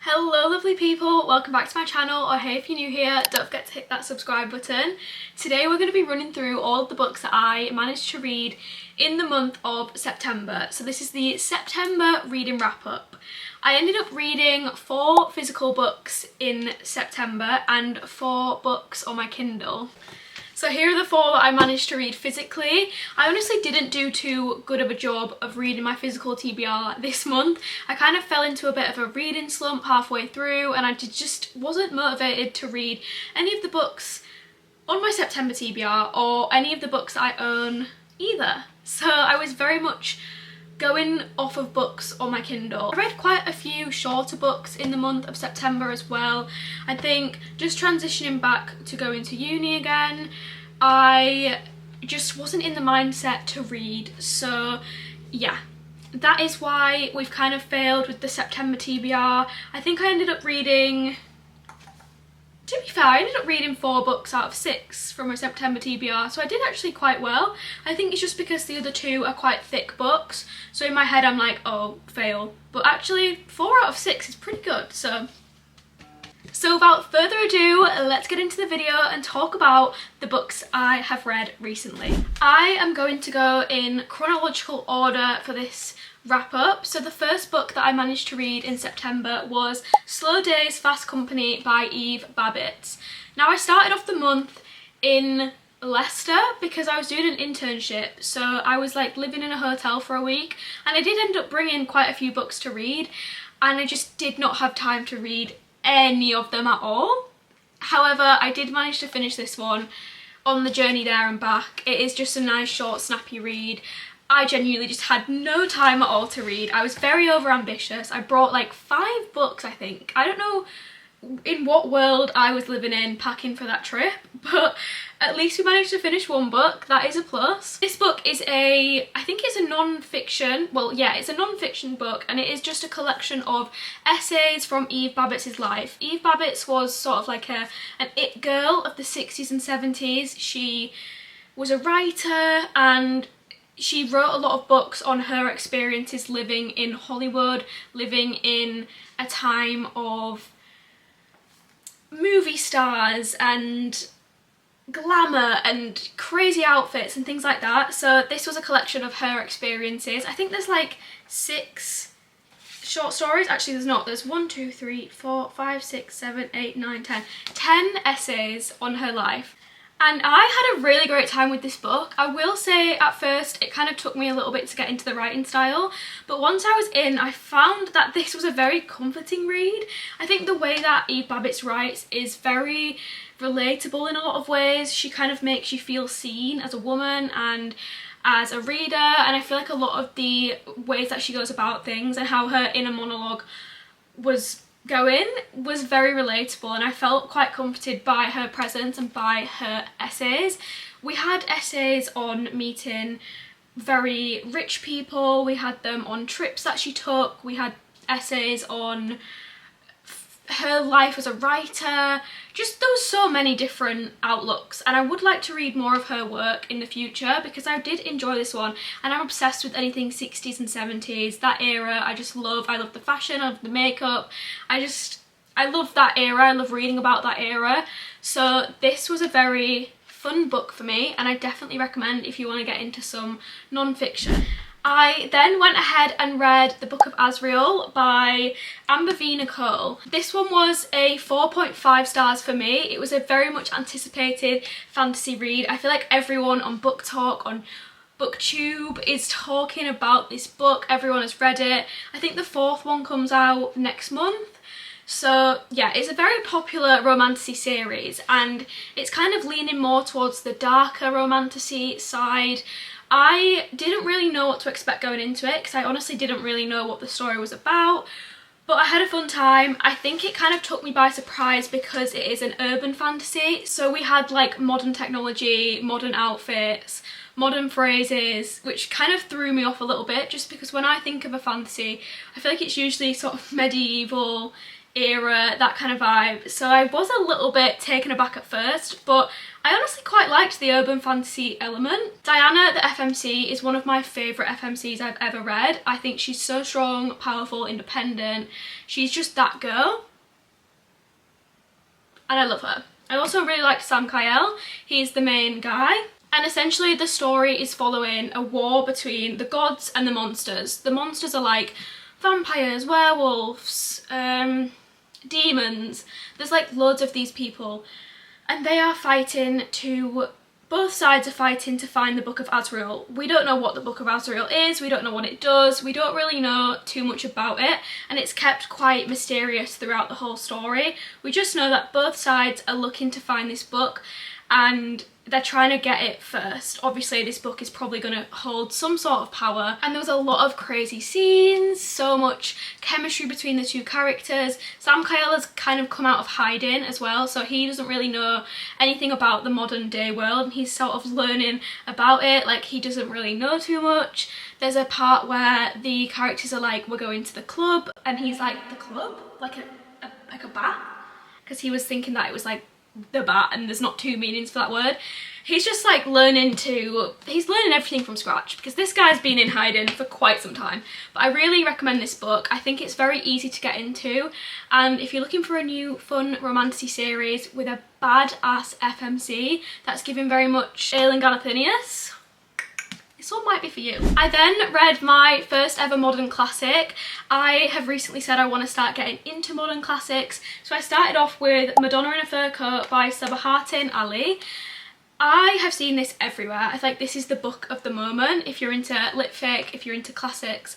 Hello lovely people, welcome back to my channel, or hey if you're new here, don't forget to hit that subscribe button. Today we're going to be running through all of the books that I managed to read in the month of September. So this is the September reading wrap up. I ended up reading 4 physical books in September and 4 books on my Kindle. So here are the 4 that I managed to read physically. I honestly didn't do too good of a job of reading my physical TBR this month. I kind of fell into a bit of a reading slump halfway through and I just wasn't motivated to read any of the books on my September TBR or any of the books that I own either. So I was very much going off of books on my Kindle. I read quite a few shorter books in the month of September as well. I think just transitioning back to going to uni again, I just wasn't in the mindset to read. So yeah, that is why we've kind of failed with the September TBR. I think I ended up reading, to be fair, I ended up reading 4 books out of 6 from my September TBR, so I did actually quite well. I think it's just because the other 2 are quite thick books, so in my head I'm like, oh, fail. But actually 4 out of 6 is pretty good, so without further ado, let's get into the video and talk about the books I have read recently. I am going to go in chronological order for this wrap up. So the first book that I managed to read in September was Slow Days, Fast Company by Eve Babbitt. Now I started off the month in Leicester because I was doing an internship, so I was like living in a hotel for a week and I did end up bringing quite a few books to read and I just did not have time to read any of them at all. However, I did manage to finish this one on the journey there and back. It is just a nice short snappy read. I genuinely just had no time at all to read. I was very overambitious. I brought like 5 books, I think. I don't know in what world I was living in packing for that trip, but at least we managed to finish 1 book. That is a plus. This book is I think it's a non-fiction, well yeah, it's a non-fiction book, and it is just a collection of essays from Eve Babbitt's life. Eve Babbitt was sort of like an it girl of the 60s and 70s. She was a writer and she wrote a lot of books on her experiences living in Hollywood, living in a time of movie stars and glamour and crazy outfits and things like that. So this was a collection of her experiences. I think there's like 6 short stories. Actually there's not. There's 1, 2, 3, 4, 5, 6, 7, 8, 9, 10. 10 essays on her life. And I had a really great time with this book. I will say at first it kind of took me a little bit to get into the writing style, but once I was in, I found that this was a very comforting read. I think the way that Eve Babbitt writes is very relatable in a lot of ways. She kind of makes you feel seen as a woman and as a reader, and I feel like a lot of the ways that she goes about things and how her inner monologue was going was very relatable, and I felt quite comforted by her presence and by her essays. We had essays on meeting very rich people, we had them on trips that she took, we had essays on her life as a writer. Just there was so many different outlooks, and I would like to read more of her work in the future because I did enjoy this one, and I'm obsessed with anything 60s and 70s, that era. I just love, I love the fashion, I love the makeup, I love that era, I love reading about that era. So this was a very fun book for me, and I definitely recommend if you want to get into some non-fiction. I then went ahead and read the Book of Azriel by Amber V. Nicole. This one was a 4.5 stars for me. It was a very much anticipated fantasy read. I feel like everyone on Book Talk, on BookTube is talking about this book. Everyone has read it. I think the 4th one comes out next month. So yeah, it's a very popular romantasy series and it's kind of leaning more towards the darker romantasy side. I didn't really know what to expect going into it because I honestly didn't really know what the story was about, but I had a fun time. I think it kind of took me by surprise because it is an urban fantasy, so we had like modern technology, modern outfits, modern phrases, which kind of threw me off a little bit just because when I think of a fantasy I feel like it's usually sort of medieval era, that kind of vibe. So I was a little bit taken aback at first, but I honestly quite liked the urban fantasy element. Diana, the FMC, is one of my favourite FMCs I've ever read. I think she's so strong, powerful, independent. She's just that girl. And I love her. I also really liked Sam Kyle. He's the main guy. And essentially the story is following a war between the gods and the monsters. The monsters are like vampires, werewolves, demons. There's like loads of these people. And they are fighting to... Both sides are fighting to find the Book of Azriel. We don't know what the Book of Azriel is, we don't know what it does, we don't really know too much about it, and it's kept quite mysterious throughout the whole story. We just know that both sides are looking to find this book, and they're trying to get it first. Obviously this book is probably going to hold some sort of power, and there was a lot of crazy scenes, so much chemistry between the two characters. Sam Kyle has kind of come out of hiding as well, so he doesn't really know anything about the modern day world, and he's sort of learning about it. Like, he doesn't really know too much. There's a part where the characters are like, we're going to the club, and he's like, the club? Like a bat? Because he was thinking that it was like the bat, and there's not two meanings for that word. He's just like he's learning everything from scratch, because this guy's been in hiding for quite some time. But I really recommend this book. I think it's very easy to get into, and if you're looking for a new fun romantasy series with a badass FMC that's giving very much Aileen Galathinius, this one might be for you. I then read my first ever modern classic. I have recently said I want to start getting into modern classics, so I started off with Madonna in a Fur Coat by Sabahattin Ali. I have seen this everywhere. I think this is the book of the moment if you're into lit fic, if you're into classics.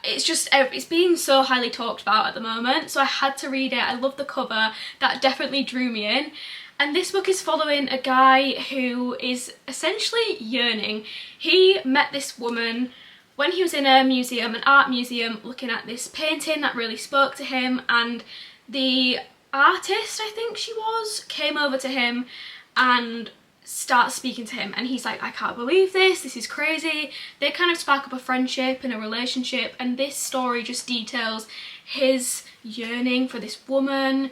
It's being so highly talked about at the moment, so I had to read it. I love the cover. That definitely drew me in. And this book is following a guy who is essentially yearning. He met this woman when he was in a museum, an art museum, looking at this painting that really spoke to him, and the artist, I think she was, came over to him and starts speaking to him, and he's like, I can't believe this is crazy. They kind of spark up a friendship and a relationship, and this story just details his yearning for this woman.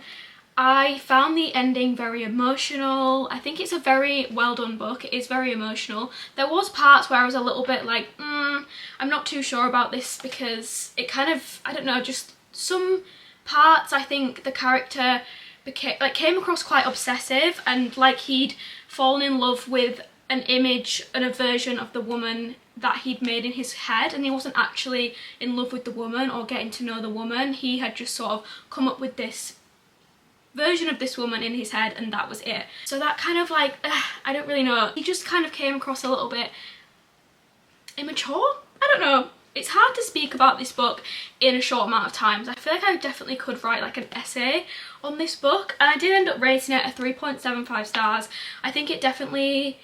I found the ending very emotional. I think it's a very well done book. It is very emotional. There was parts where I was a little bit like, I'm not too sure about this, because it kind of, I don't know, just some parts I think the character came across quite obsessive, and like he'd fallen in love with an image and a version of the woman that he'd made in his head, and he wasn't actually in love with the woman or getting to know the woman. He had just sort of come up with this version of this woman in his head, and that was it. So that kind of like, I don't really know. He just kind of came across a little bit immature? I don't know. It's hard to speak about this book in a short amount of time. I feel like I definitely could write like an essay on this book, and I did end up rating it a 3.75 stars. I think it definitely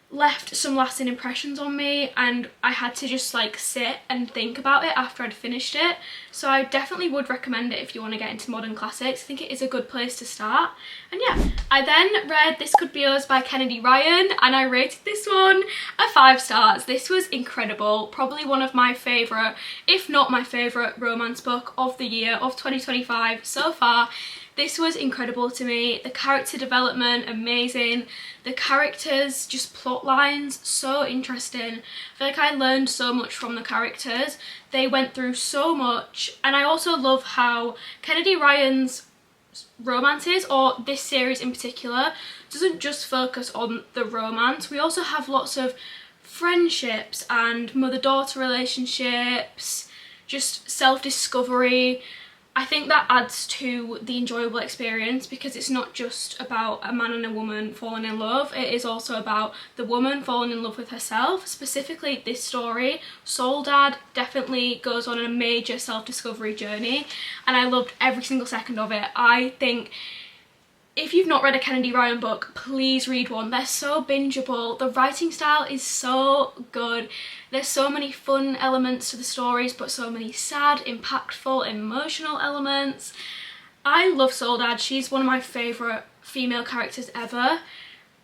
left some lasting impressions on me, and I had to just like sit and think about it after I'd finished it. So I definitely would recommend it if you want to get into modern classics. I think it is a good place to start. And yeah, I then read This Could Be Us by Kennedy Ryan, and I rated this one a 5 stars. This was incredible. Probably one of my favourite, if not my favourite, romance book of the year of 2025 so far. This was incredible to me. The character development, amazing. The characters, just plot lines, so interesting. I feel like I learned so much from the characters. They went through so much, and I also love how Kennedy Ryan's romances, or this series in particular, doesn't just focus on the romance. We also have lots of friendships and mother-daughter relationships, just self-discovery. I think that adds to the enjoyable experience, because it's not just about a man and a woman falling in love. It is also about the woman falling in love with herself. Specifically this story, Soul Dad definitely goes on a major self-discovery journey, and I loved every single second of it. I think if you've not read a Kennedy Ryan book, please read one. They're so bingeable. The writing style is so good. There's so many fun elements to the stories, but so many sad, impactful, emotional elements. I love Soul Dad. She's one of my favourite female characters ever.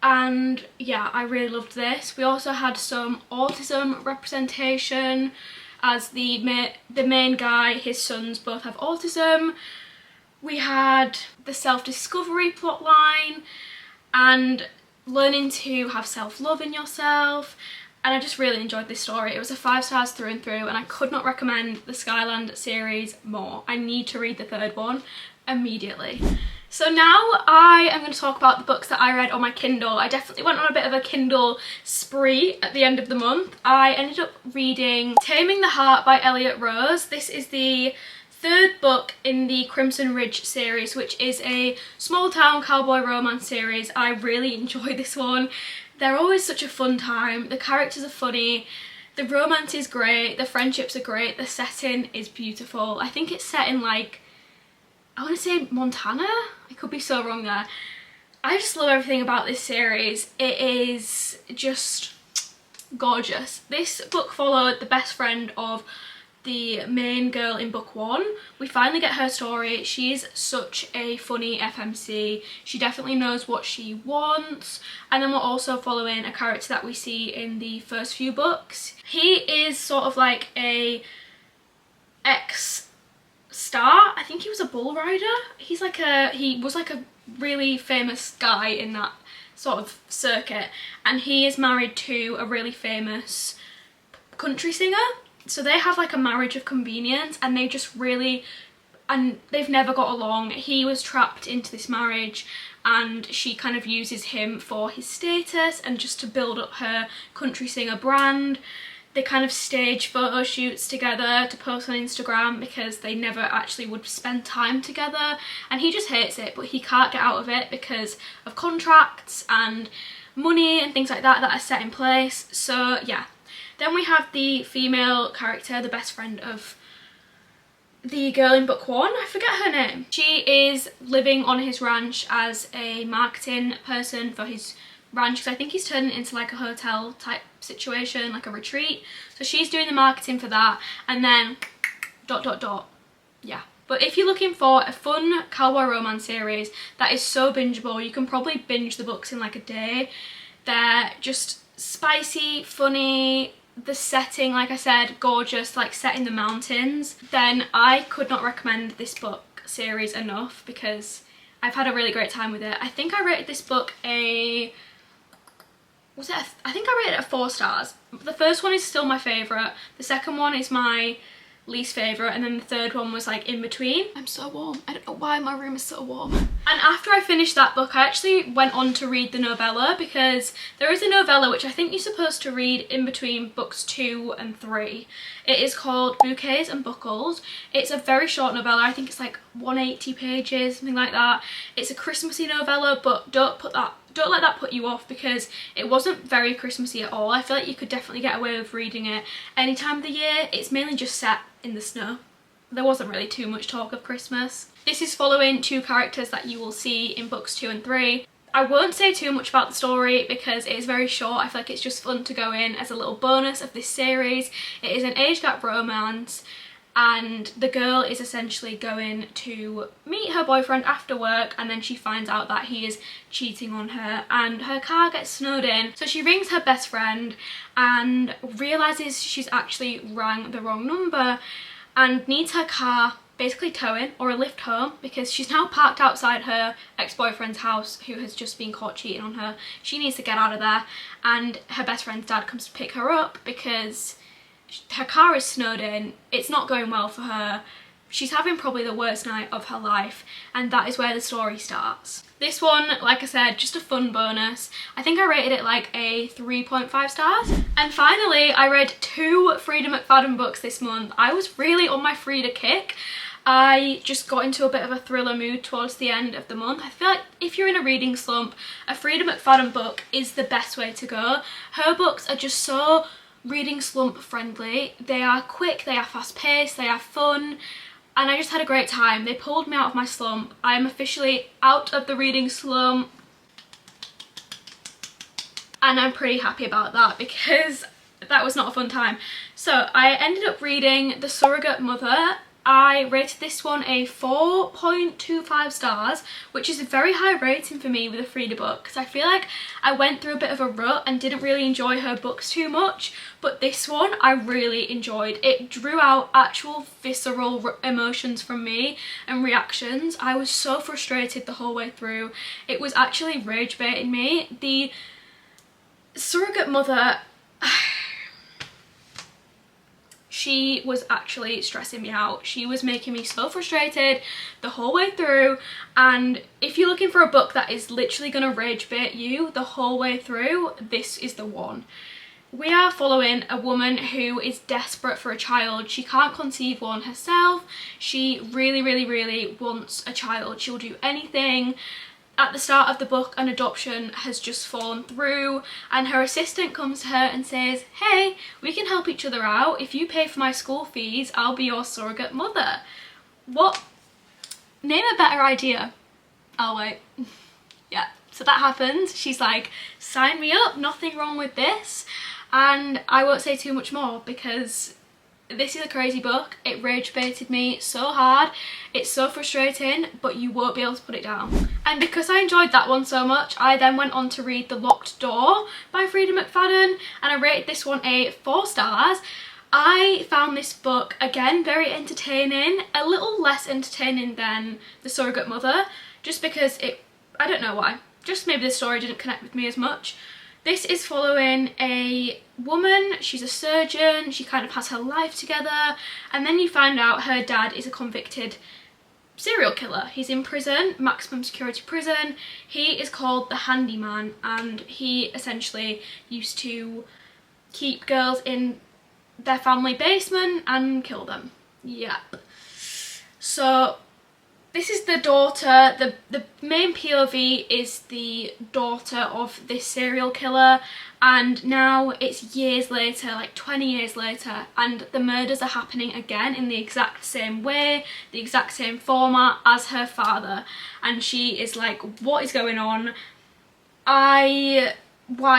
And yeah, I really loved this. We also had some autism representation, as the main guy, his sons both have autism. We had the self-discovery plotline and learning to have self-love in yourself, and I just really enjoyed this story. It was a 5 stars through and through, and I could not recommend the Skyland series more. I need to read the 3rd one immediately. So now I am going to talk about the books that I read on my Kindle. I definitely went on a bit of a Kindle spree at the end of the month. I ended up reading Taming the Heart by Elliot Rose. This is the 3rd book in the Crimson Ridge series, which is a small town cowboy romance series. I really enjoy this one. They're always such a fun time. The characters are funny. The romance is great. The friendships are great. The setting is beautiful. I think it's set in, like, I want to say Montana? I could be so wrong there. I just love everything about this series. It is just gorgeous. This book followed the best friend of the main girl in book 1. We finally get her story. She's such a funny FMC. She definitely knows what she wants. And then we're also following a character that we see in the first few books. He is sort of like a ex-star. I think he was a bull rider. He was like a really famous guy in that sort of circuit, and he is married to a really famous country singer. So they have like a marriage of convenience, and they just really, and they've never got along. He was trapped into this marriage, and she kind of uses him for his status and just to build up her country singer brand. They kind of stage photo shoots together to post on Instagram because they never actually would spend time together, and he just hates it, but he can't get out of it because of contracts and money and things like that are set in place. So yeah. Then we have the female character, the best friend of the girl in book 1. I forget her name. She is living on his ranch as a marketing person for his ranch, because I think he's turning it into like a hotel type situation, like a retreat. So she's doing the marketing for that, and then ... yeah. But if you're looking for a fun cowboy romance series that is so bingeable, you can probably binge the books in like a day. They're just spicy, funny. The setting, like I said, gorgeous, like set in the mountains. Then I could not recommend this book series enough because I've had a really great time with it. I think I rated this book I think I rated it 4 stars. The first one is still my favourite. The second one is my least favourite, and then the 3rd one was like in between. I'm so warm. I don't know why my room is so warm. And after I finished that book, I actually went on to read the novella, because there is a novella which I think you're supposed to read in between books 2 and 3. It is called Bouquets and Buckles. It's a very short novella. I think it's like 180 pages, something like that. It's a Christmassy novella, but don't let that put you off, because it wasn't very Christmassy at all. I feel like you could definitely get away with reading it any time of the year. It's mainly just set in the snow. There wasn't really too much talk of Christmas. This is following 2 characters that you will see in books 2 and 3. I won't say too much about the story because it is very short. I feel like it's just fun to go in as a little bonus of this series. It is an age gap romance, and the girl is essentially going to meet her boyfriend after work, and then she finds out that he is cheating on her, and her car gets snowed in. So she rings her best friend and realises she's actually rang the wrong number and needs her car basically towing or a lift home, because she's now parked outside her ex-boyfriend's house who has just been caught cheating on her. She needs to get out of there, and her best friend's dad comes to pick her up because her car is snowed in. It's not going well for her. She's having probably the worst night of her life, and that is where the story starts. This one, like I said, just a fun bonus. I think I rated it like a 3.5 stars. And finally, I read 2 Freida McFadden books this month. I was really on my Freida kick. I just got into a bit of a thriller mood towards the end of the month. I feel like if you're in a reading slump, a Freida McFadden book is the best way to go. Her books are just so reading slump friendly. They are quick, they are fast paced, they are fun, and I just had a great time. They pulled me out of my slump. I am officially out of the reading slump, and I'm pretty happy about that because that was not a fun time. So I ended up reading The Surrogate Mother I rated this one a 4.25 stars, which is a very high rating for me with a Freida book, because I feel like I went through a bit of a rut and didn't really enjoy her books too much, but this one I really enjoyed. It drew out actual visceral emotions from me and reactions. I was so frustrated the whole way through. It was actually rage baiting me. The surrogate mother, she was actually stressing me out. She was making me so frustrated the whole way through, and if you're looking for a book that is literally going to rage bait you the whole way through, this is the one. We are following a woman who is desperate for a child. She can't conceive one herself. She really wants a child. She'll do anything. At the start of the book, an adoption has just fallen through, and her assistant comes to her and says, hey, we can help each other out. If you pay for my school fees, I'll be your surrogate mother. What? Name a better idea. I'll wait. Yeah, so that happens. She's like, sign me up, nothing wrong with this. And I won't say too much more because this is a crazy book. It rage baited me so hard. It's so frustrating, but you won't be able to put it down. And because I enjoyed that one so much, I then went on to read The Locked Door by Freida McFadden, and I rated this one a 4 stars. I found this book, again, very entertaining, a little less entertaining than The Surrogate Mother, just because I don't know why, just maybe the story didn't connect with me as much. This is following a woman, she's a surgeon, she kind of has her life together, and then you find out her dad is a convicted serial killer. He's in prison, maximum security prison. He is called the Handyman, and he essentially used to keep girls in their family basement and kill them. Yep. So this is the daughter, the main POV is the daughter of this serial killer, and now it's years later, like 20 years later, and the murders are happening again in the exact same way, the exact same format as her father, and she is like, what is going on? Why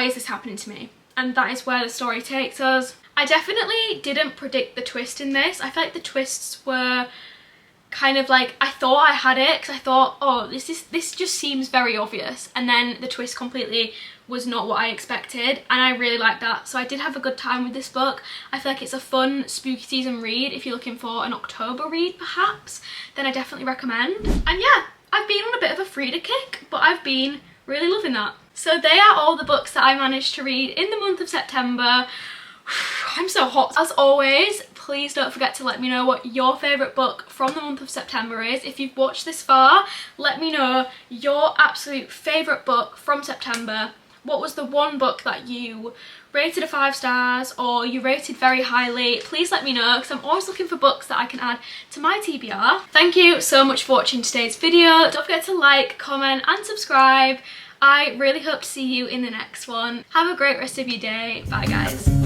is this happening to me? And that is where the story takes us. I definitely didn't predict the twist in this. I feel like the twists were kind of like, I thought I had it because I thought, oh, this just seems very obvious, and then the twist completely was not what I expected, and I really liked that. So I did have a good time with this book. I feel like it's a fun spooky season read. If you're looking for an October read perhaps, then I definitely recommend. And yeah, I've been on a bit of a Freida kick, but I've been really loving that. So they are all the books that I managed to read in the month of September. I'm so hot. As always, please don't forget to let me know what your favourite book from the month of September is. If you've watched this far, let me know your absolute favourite book from September. What was the one book that you rated a 5 stars or you rated very highly? Please let me know, because I'm always looking for books that I can add to my TBR. Thank you so much for watching today's video. Don't forget to like, comment and subscribe. I really hope to see you in the next one. Have a great rest of your day. Bye guys.